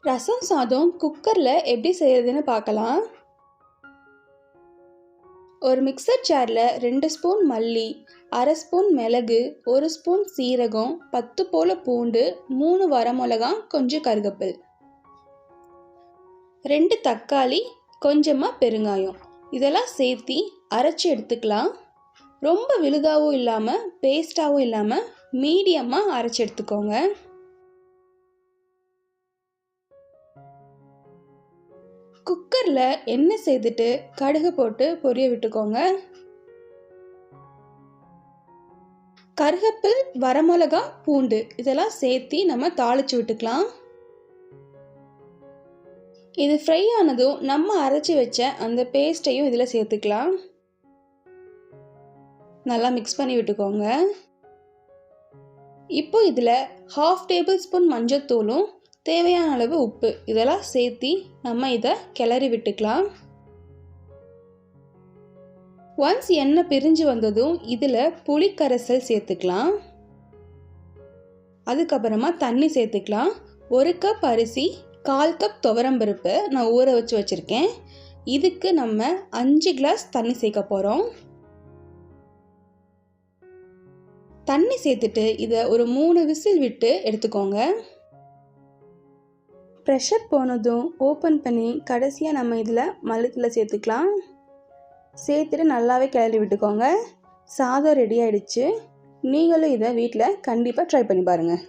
ரசம் சாதம் குக்கரில் எப்படி செய்கிறதுன்னு பார்க்கலாம். ஒரு மிக்சர் ஜாரில் 2 ஸ்பூன் மல்லி, 1/2 ஸ்பூன் மிளகு, 1 ஸ்பூன் சீரகம், 10 போல் பூண்டு, 3 வரமிளகா, கொஞ்சம் கருவேப்பிலை, 2 தக்காளி, கொஞ்சமாக பெருங்காயம் இதெல்லாம் சேர்த்து அரைச்சி எடுத்துக்கலாம். ரொம்ப விழுதாகவும் இல்லாமல் பேஸ்ட்டாகவும் இல்லாமல் மீடியமாக அரைச்சி எடுத்துக்கோங்க. குக்கரில் எண்ணெய் சேர்த்துட்டு கடுகு போட்டு பொரிய விட்டுக்கோங்க. கருவேப்பிலை, வரமிளகா, பூண்டு இதெல்லாம் சேர்த்து நம்ம தாளித்து விட்டுக்கலாம். இது ஃப்ரை ஆனதும் நம்ம அரைச்சி வச்ச அந்த பேஸ்ட்டையும் இதில் சேர்த்துக்கலாம். நல்லா மிக்ஸ் பண்ணி விட்டுக்கோங்க. இப்போ இதில் 1/2 டேபிள் ஸ்பூன் மஞ்சள்தூளும் தேவையான அளவு உப்பு இதெல்லாம் சேர்த்து நம்ம இதை கிளறி விட்டுக்கலாம். ஒன்ஸ் எண்ணெய் பிரிஞ்சு வந்ததும் இதில் புளி கரைசல் சேர்த்துக்கலாம். அதுக்கப்புறமா தண்ணி சேர்த்துக்கலாம். 1 கப் அரிசி, 1/4 கப் துவரம்பருப்பு நான் ஊற வச்சு வச்சுருக்கேன். இதுக்கு நம்ம 5 கிளாஸ் தண்ணி சேர்க்க போகிறோம். தண்ணி சேர்த்துட்டு இதை ஒரு 3 விசில் விட்டு எடுத்துக்கோங்க. ப்ரெஷர் போனதும் ஓப்பன் பண்ணி கடைசியாக நம்ம இதில் மல்லித்தழை சேர்த்துக்கலாம். சேர்த்துட்டு நல்லாவே கிளறி விட்டுக்கோங்க. சாதம் ரெடி ஆகிடுச்சு. நீங்களும் இதை வீட்டில் கண்டிப்பாக ட்ரை பண்ணி பாருங்கள்.